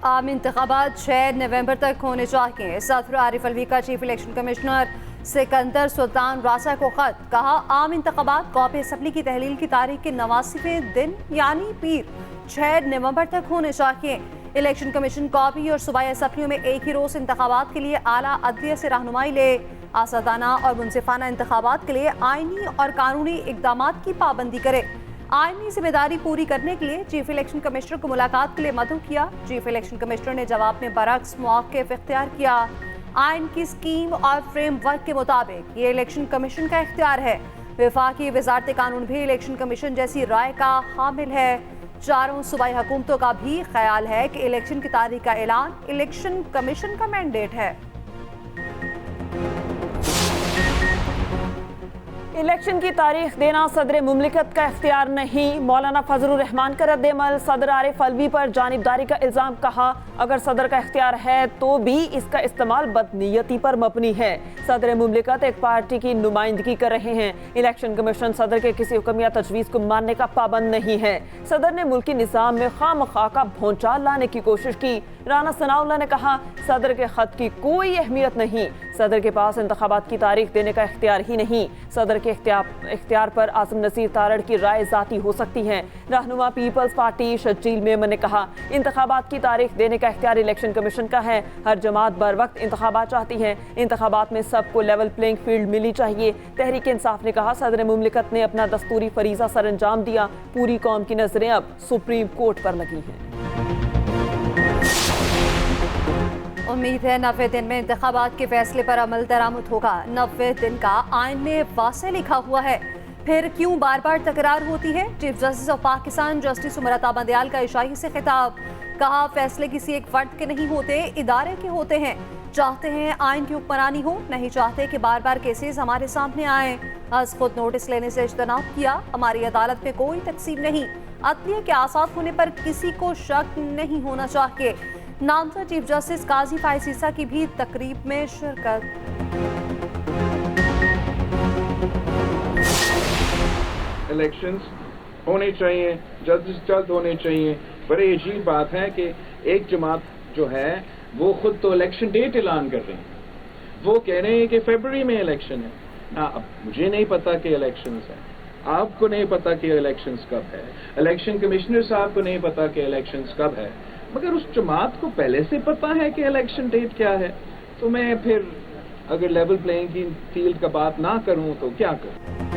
आम इंतखाबात 6 नवंबर तक होने चाहिए। सदर आरिफ अलवी का chief election commissioner Sikandar Sultan रासा को खत। कहा, आम इंतखाबात कौमी असम्बली की तहलील की तारीख के 89वें दिन यानी पीर 6 नवंबर तक होने चाहिए। इलेक्शन कमीशन कौमी और सूबाई असम्बलियों में एक ही रोज इंतखाबात के लिए आला अदलिया से रहनुमाई ले। आज़ादाना और मुनसिफाना इंतखाबात के लिए आईनी और कानूनी इकदामात की पाबंदी करे। आईनी जिम्मेदारी पूरी करने के लिए चीफ इलेक्शन कमिश्नर को मुलाकात के लिए मदऊ किया। चीफ इलेक्शन कमिश्नर ने जवाब में बरअक्स मौक़िफ़ इख्तियार किया। आइन की स्कीम और फ्रेमवर्क के मुताबिक ये इलेक्शन कमीशन का इख्तियार है। वफाकी वजारत कानून भी इलेक्शन कमीशन जैसी राय का हामिल है। चारों सूबाई हुकूमतों का भी ख्याल है कि इलेक्शन की तारीख का ऐलान इलेक्शन कमीशन का मैंडेट है। इलेक्शन की तारीख देना सदर मुमलिकत का इख्तियार नहीं। मौलाना फजलुर रहमान का रद्द-ए-अमल सदर आरिफ अलवी पर जानिबदारी का इल्ज़ाम। कहा, अगर सदर का इख्तियार है तो भी इसका इस्तेमाल बदनीयती पर मबनी है। सदर मुमलिकत एक पार्टी की नुमाइंदगी कर रहे हैं। इलेक्शन कमीशन सदर के किसी हुक्म या तजवीज़ को मानने का पाबंद नहीं है। सदर ने मुल्की निज़ाम में खामखा का भौचाल लाने की कोशिश की। राना सनाउल्लाह ने कहा, सदर के खत की कोई अहमियत नहीं। सदर के पास इंतखाबात की तारीख देने का इख्तियार ही नहीं। सदर के इख्तियार पर आज़म नसीर तारड़ की राय ज़ाती हो सकती है। रहनुमा पीपल्स पार्टी शजील मेमन ने कहा, इंतखाबात की तारीख देने का इख्तियार इलेक्शन कमीशन का है। हर जमात बर वक्त इंतखाबात चाहती है। इंतखाबात में सबको लेवल प्लेइंग फील्ड मिलनी चाहिए। तहरीक इंसाफ ने कहा, सदर मुमलिकत ने अपना दस्तूरी फरीज़ा सर अंजाम दिया। पूरी कौम की नजरें अब सुप्रीम कोर्ट पर लगी हैं। उम्मीद है 90 दिन में इंतखाबात के फैसले पर अमल दरामद होगा। 90 दिन का आइन में वासे लिखा हुआ है, फिर क्यों बार बार तकरार होती है। Chief justice of Pakistan justice Umar Ata Bandial का इशाई से खिताब। कहा, फैसले किसी एक फर्द के नहीं होते, इदारे के होते हैं। चाहते हैं आइन की हुक्मरानी हो, नहीं चाहते कि बार बार केसेस हमारे सामने आए। आज खुद नोटिस लेने से इज्तनाब किया। हमारी अदालत में कोई तकसीम नहीं। अदलिया के आसाद होने पर किसी को शक नहीं होना चाहिए। नामजद चीफ जस्टिस काजी फाइसीसा की भी तकरीब में शिरकत। इलेक्शंस होने चाहिए, जल्द होने चाहिए। बड़ी अजीब बात है कि एक जमात जो है वो खुद तो इलेक्शन डेट ऐलान कर रहे हैं। वो कह रहे हैं कि फरवरी में इलेक्शन है ना। अब मुझे नहीं पता कि इलेक्शंस है, आपको नहीं पता कि इलेक्शंस कब है, इलेक्शन कमिश्नर साहब को नहीं पता कि इलेक्शंस कब है, मगर उस जमात को पहले से पता है कि इलेक्शन डेट क्या है। तो मैं फिर अगर लेवल प्लेइंग की फील्ड का बात ना करूं तो क्या करूं।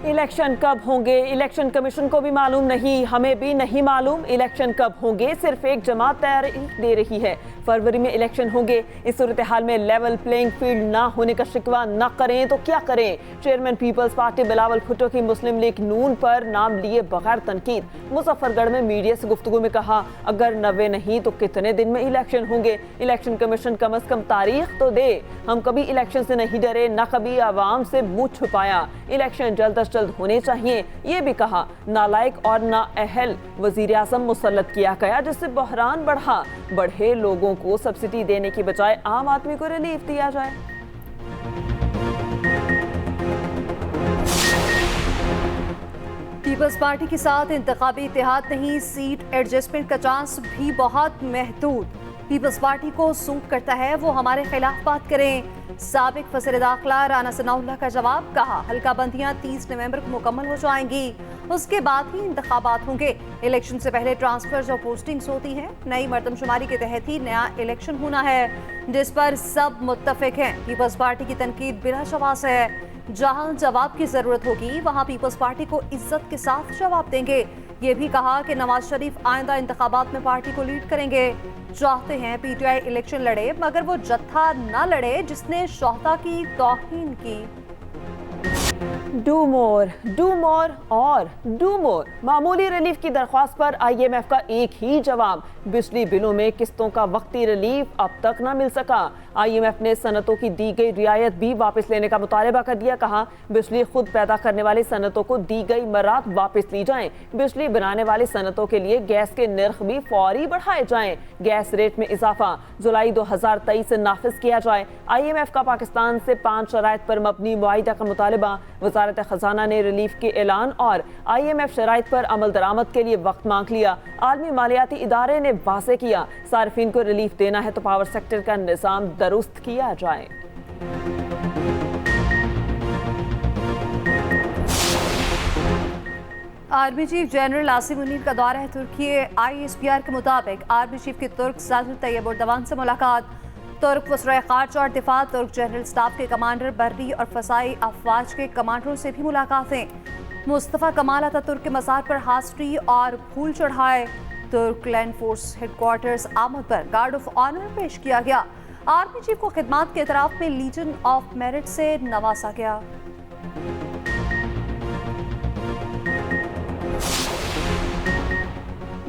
इलेक्शन कब होंगे इलेक्शन कमीशन को भी मालूम नहीं, हमें भी नहीं मालूम। इलेक्शन कब होंगे सिर्फ एक जमात तारीख दे रही है। फरवरी में इलेक्शन होंगे। इस सूरत हाल में लेवल प्लेइंग फील्ड ना होने का शिकवा ना करें तो क्या करें। चेयरमैन पीपल्स पार्टी बिलावल भुट्टो की मुस्लिम लीग नून पर नाम लिए बगैर तनकीद। मुजफ्फरगढ़ में मीडिया से गुफ्तगू में कहा, अगर 90 नहीं तो कितने दिन में इलेक्शन होंगे। इलेक्शन कमीशन कम अज कम तारीख तो दे। हम कभी इलेक्शन से नहीं डरे, न कभी आवाम से मुंह छुपाया। इलेक्शन जल्द अज जल्द होने चाहिए। ये भी कहा, नालायक और नाअहल वजीर आज़म मुसल्लत किया गया, जिससे बहरान बढ़ा। बढ़े लोगों को सब्सिडी देने की बजाय आम आदमी को रिलीफ दिया जाए। पीपल्स पार्टी के साथ इंतखाबी इत्तेहाद नहीं, सीट एडजस्टमेंट का चांस भी बहुत महदूद। पीपल्स पार्टी को सूट करता है वो हमारे खिलाफ बात करें। साबिक वज़ीर दाखिला राना सनाउल्लाह का जवाब। कहा, हल्का बंदियां 30 नवंबर को मुकम्मल हो जाएंगी, उसके बाद ही इंतखाबात होंगे। इलेक्शन से पहले ट्रांसफर्स और पोस्टिंग्स होती हैं। नई मर्दमशुमारी के तहत ही नया इलेक्शन होना है, जिस पर सब मुत्तफिक हैं। पीपल्स पार्टी की तनकीद बिला शवास है। जहां जवाब की जरूरत होगी वहां पीपल्स पार्टी को इज्जत के साथ जवाब देंगे। ये भी कहा कि नवाज शरीफ आइंदा इंतखाबात में पार्टी को लीड करेंगे। चाहते हैं पीटीआई इलेक्शन लड़े, मगर वो जत्था न लड़े जिसने शोहता की तौहीन की। डू मोर और डू मोर। मामूली रिलीफ की दरख्वास्त पर IMF का एक ही जवाब, बिजली बिलों में किस्तों का वक्ती रिलीफ अब तक न मिल सका। IMF ने सनतों की दी गई रियायत भी वापस लेने का मुतालबा कर दिया। कहा, बिजली खुद पैदा करने वाली सनतों को दी गई मरात वापस ली जाएं। बिजली बनाने वाली सनतों के लिए गैस के नर्ख भी फौरी बढ़ाए जाएं। गैस रेट में इजाफा जुलाई 2023 से नाफिज किया जाए। IMF का पाकिस्तान से 5 शराइत पर मबनी मुआहिदा का मुतालबा। वजारत खजाना ने रिलीफ के ऐलान और IMF शराइत पर अमल दरामद के लिए वक्त मांग लिया। आलमी मालियाती इदारे ने वाजे किया, सार्फिन को रिलीफ देना है तो पावर सेक्टर का निज़ाम दुरुस्त किया जाए। Army chief general Asim Munir का दौरा है तुर्की। ISPR के मुताबिक आर्मी चीफ की तुर्क सदर तैयब एर्दोगान से मुलाकात। तुर्क वज़ीर ख़ारजा और दिफा, तुर्क जनरल स्टाफ के कमांडर, बर्री और फ़ज़ाई अफवाज के कमांडरों से भी मुलाकातें। मुस्तफ़ा कमाल अतातुर्क के मज़ार पर हाज़री और फूल चढ़ाए। तुर्क लैंड फोर्स हेडक्वार्टर्स आमद पर गार्ड ऑफ ऑनर पेश किया गया। आर्मी चीफ को खिदमात के एतराफ़ में लीजन ऑफ मेरिट से नवाजा गया।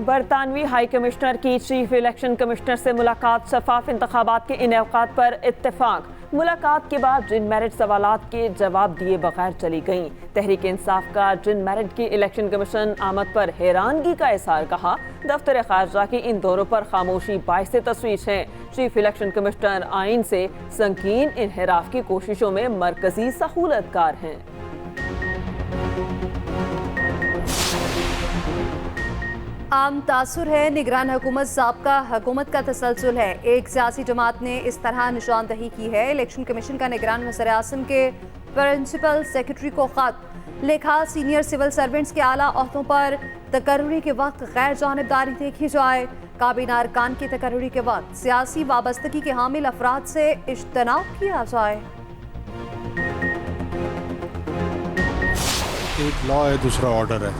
बरतानवी हाई कमिश्नर की चीफ इलेक्शन कमिश्नर से मुलाकात, शफाफ इंतखाबात के इनेकाद पर इत्तेफाक। मुलाकात के बाद जिन मेरिट सवालात के जवाब दिए बगैर चली गईं। तहरीक इंसाफ का जिन मेरिट की इलेक्शन कमीशन आमद पर हैरानगी का इज़हार, कहा दफ्तर खारजा की इन दौरों पर खामोशी बाइस तशवीश है। चीफ इलेक्शन कमिश्नर आइन से संगीन इनहराफ की कोशिशों में मरकजी सहूलतकार हैं। आम तासुर है, निगरान हुकूमत साबका हुकूमत का तसलसल है। एक सियासी जमात ने इस तरह निशानदही की है। इलेक्शन कमीशन का निगरान वज़ीर आज़म के प्रिंसिपल सेक्रेटरी को खत लिखा, सीनियर सिविल सर्वेंट्स के आला ओहदों पर तकर्री के वक्त गैर जानिबदारी देखी जाए। काबीना अरकान की तकर्री के वक्त सियासी वाबस्तगी के हामिल अफराद से इज्तनाब किया जाए। एक लॉ है, दूसरा ऑर्डर है,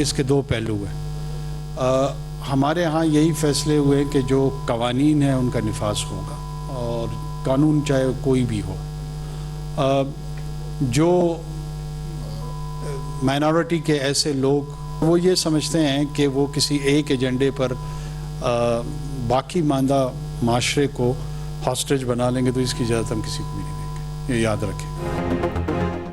इसके दो पहलू हैं। हमारे यहाँ यही फैसले हुए कि जो कवानीन है उनका निफाज होगा, और कानून चाहे कोई भी हो। जो माइनॉरिटी के ऐसे लोग वो ये समझते हैं कि वो किसी एक एजेंडे पर बाकी मानदा माशरे को हॉस्टेज बना लेंगे, तो इसकी इजाज़त हम किसी को भी नहीं देंगे, ये याद रखें।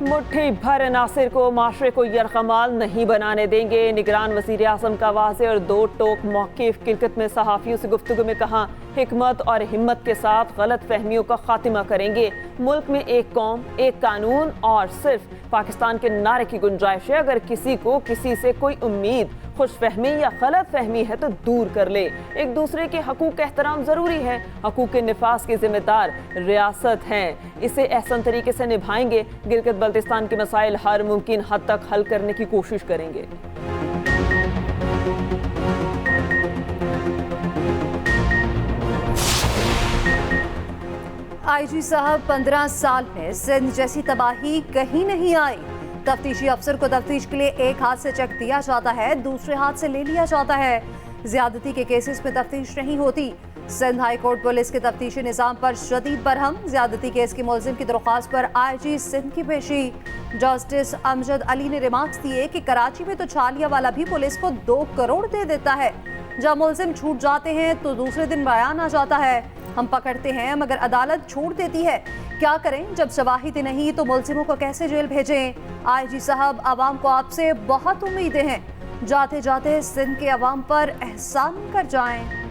मुट्ठी भर नासिर को माशरे को यरगमाल नहीं बनाने देंगे, निगरान वज़ीर आज़म का वाज़े और दो टोक मौक़िफ़। किलकत में सहाफ़ियों से गुफ्तगू में कहा, हिकमत और हिम्मत के साथ गलत फहमियों का खात्मा करेंगे। मुल्क में एक कौम, एक कानून और सिर्फ पाकिस्तान के नारे की गुंजाइश है। अगर किसी को किसी से कोई उम्मीद, खुशफहमी या गलत फहमी है तो दूर कर ले। एक दूसरे के हकूक़ का एहतराम ज़रूरी है। हकूक़ के निफाज की जिम्मेदार रियासत हैं, इसे एहसन तरीके से निभाएंगे। गिलगित बल्तिस्तान के मसाइल हर मुमकिन हद तक हल करने की कोशिश करेंगे। IG साहब, 15 साल में सिंध जैसी तबाही कहीं नहीं आई। तफ्तीशी अफसर को तफ्तीश के लिए एक हाथ से चेक दिया जाता है, दूसरे हाथ से ले लिया जाता है। ज्यादती के केसेस में तफ्तीश नहीं होती। सिंध हाई कोर्ट पुलिस के तफ्तीशी निज़ाम पर शदीद बरहम। ज्यादती केस के मुलजिम की दरख्वास्त पर IG सिंध की पेशी। जस्टिस अमजद अली ने रिमार्क्स दिए कि कराची में तो छालिया वाला भी पुलिस को 2 करोड़ दे देता है। जब मुलजिम छूट जाते हैं तो दूसरे दिन बयान आ जाता है, हम पकड़ते हैं मगर अदालत छोड़ देती है। क्या करें, जब शवाहिद नहीं तो मुलजिमों को कैसे जेल भेजें? IG साहब, आवाम को आपसे बहुत उम्मीदें हैं, जाते जाते सिंध के अवाम पर एहसान कर जाएं।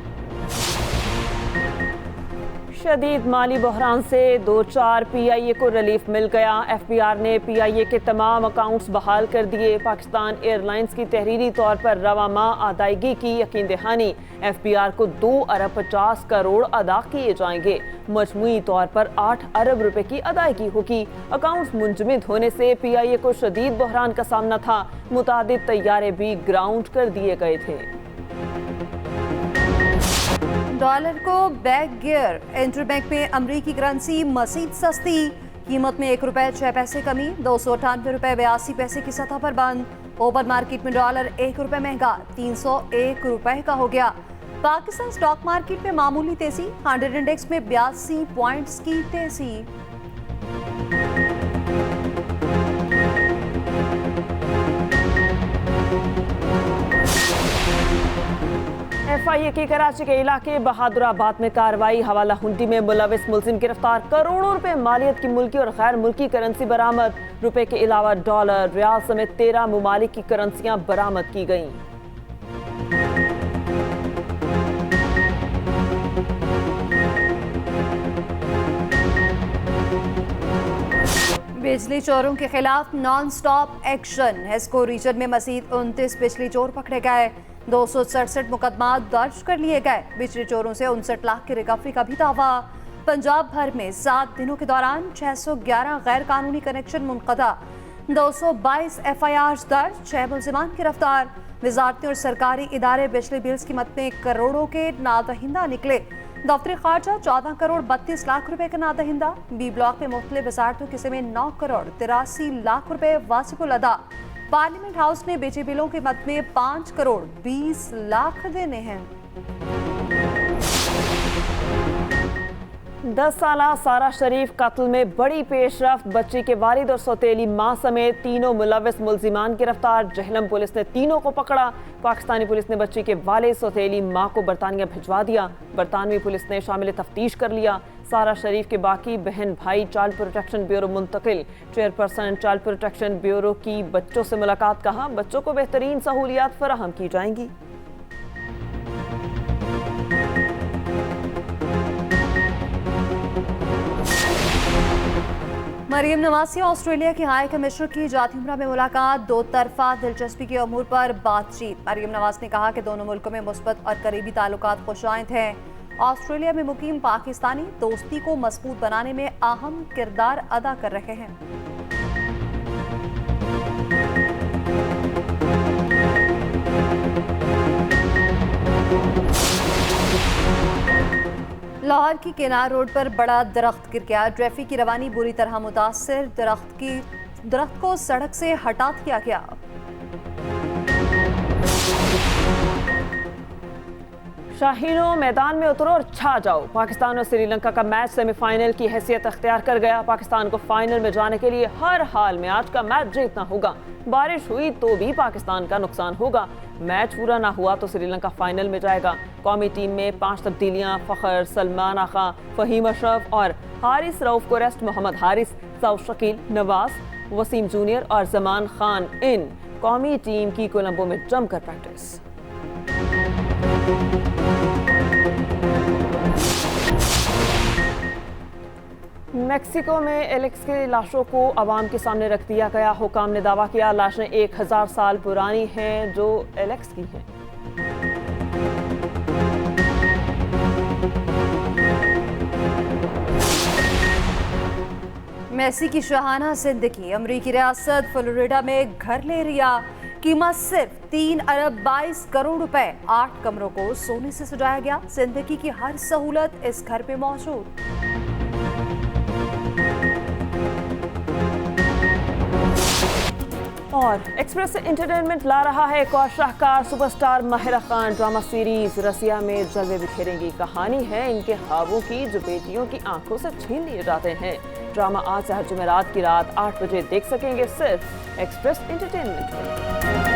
शदीद माली बहरान से 2-4 PIA को रिलीफ मिल गया। FBR ने PIA के तमाम अकाउंट्स बहाल कर दिए। पाकिस्तान एयरलाइंस की तहरीरी तौर पर रवा माह अदायगी की यकीन दहानी। FBR को 2 अरब 50 करोड़ अदा किए जाएंगे। मजमूई तौर पर 8 अरब रुपए की अदायगी होगी। अकाउंट्स मुंजमद होने से PIA को शदीद बहरान का सामना था। मुतादिद तैयारे भी ग्राउंड कर दिए गए थे। डॉलर को बैक गियर। इंटरबैंक में अमरीकी करेंसी मजीद सस्ती। कीमत में 1 रुपये 6 पैसे कमी, 298 रुपये 82 पैसे की सतह पर बंद। ओपन मार्केट में डॉलर 1 रुपये महंगा 301 रुपये का हो गया। पाकिस्तान स्टॉक मार्केट में मामूली तेजी, 100 इंडेक्स में 82 पॉइंट्स की तेजी। FIA की कराची के इलाके बहादुराबाद में कार्रवाई। हवाला हुंडी में मुलविस मुलजिम गिरफ्तार। करोड़ों रुपए मालियत की मुल्की और गैर मुल्की करेंसी बरामद। रुपए के अलावा डॉलर, रियाल समेत 13 ममालिक की करेंसियां बरामद की गईं। बिजली चोरों के खिलाफ non stop action. HESCO region में मजीद 29 बिजली चोर पकड़े गए। 267 मुकदमा दर्ज कर लिए गए। बिजली चोरों से 59 लाख की रिकवरी का भी दावा। पंजाब भर में 7 दिनों के दौरान 611 गैर कानूनी कनेक्शन मुनक़दा। 222 FIR दर्ज, 6 मुलजिमान गिरफ्तार। वजारती और सरकारी इदारे बिजली बिल्स कीमत में करोड़ों के नादहिंदा निकले। दफ्तरी खर्चा 14 करोड़ 32 लाख रुपए का नादहिंदा। बी ब्लॉक में मुख्तलिफ वजारतों के में 9 करोड़ 83 लाख रुपए वाजिबुल अदा। पार्लियामेंट हाउस ने बिजली बिलों की मद में 5 करोड़ 20 लाख देने हैं। 10 साला सारा शरीफ कत्ल में बड़ी पेशरफ्त। बच्ची के वालिद और सौतेली मां समेत तीनों मुलव्विस मुलजिमान गिरफ्तार। जहलम पुलिस ने तीनों को पकड़ा। पाकिस्तानी पुलिस ने बच्ची के वालिद सौतेली मां को बरतानिया भिजवा दिया। बरतानवी पुलिस ने शामिल तफ्तीश कर लिया। सारा शरीफ के बाकी बहन भाई चाइल्ड प्रोटेक्शन ब्यूरो मुंतकिल। चेयरपर्सन चाइल्ड प्रोटेक्शन ब्यूरो की बच्चों से मुलाकात। कहा, बच्चों को बेहतरीन सहूलियात फराहम की जाएंगी। मरियम नवाज से ऑस्ट्रेलिया के हाई कमिश्नर की जाती उम्रा में मुलाकात। 2 तरफा दिलचस्पी के अमूर पर बातचीत। मरियम नवाज ने कहा कि दोनों मुल्कों में मुस्बत और करीबी ताल्लुकात खुशाइंद हैं। ऑस्ट्रेलिया में मुकीम पाकिस्तानी दोस्ती को मजबूत बनाने में अहम किरदार अदा कर रहे हैं। लाहौर की केनार रोड पर बड़ा दरख्त गिर गया। ट्रैफिक की रवानी बुरी तरह मुतासिर। दरख्त को सड़क से हटा दिया गया। शाहीनों, मैदान में उतरो और छा जाओ। पाकिस्तान और श्रीलंका का मैच सेमीफाइनल की हैसियत अख्तियार कर गया। पाकिस्तान को फाइनल में जाने के लिए हर हाल में आज का मैच जीतना होगा। बारिश हुई तो भी पाकिस्तान का नुकसान होगा। मैच पूरा ना हुआ तो श्रीलंका फाइनल में जाएगा। कौमी टीम में 5 तब्दीलियां। फ़खर, सलमान आगा, फ़हीम अशरफ और हारिस रऊफ को रेस्ट। मोहम्मद हारिस, सऊद शकील, नवाज, वसीम जूनियर और जमान खान इन। कौमी टीम की कोलंबो में जमकर प्रैक्टिस। मेक्सिको में एलेक्स की लाशों को अवाम के सामने रख दिया गया। हुकाम ने दावा किया लाशें 1000 साल पुरानी हैं जो एलेक्स की हैं। मेसी की शाहाना जिंदगी। अमरीकी रियासत फ्लोरिडा में घर ले रिया। कीमत सिर्फ 3 अरब 22 करोड़ रुपए। 8 कमरों को सोने से सजाया गया। जिंदगी की हर सहूलत इस घर पे मौजूद। और एक्सप्रेस एंटरटेनमेंट ला रहा है एक और शाहकार superstar Mahira Khan. Drama series Razia में जलवे बिखेरेंगी। कहानी है इनके ख्वाबों की जो बेटियों की आंखों से छीन लिए जाते हैं। ड्रामा आज से हर जुमेरात की रात 8 बजे देख सकेंगे सिर्फ एक्सप्रेस एंटरटेनमेंट में।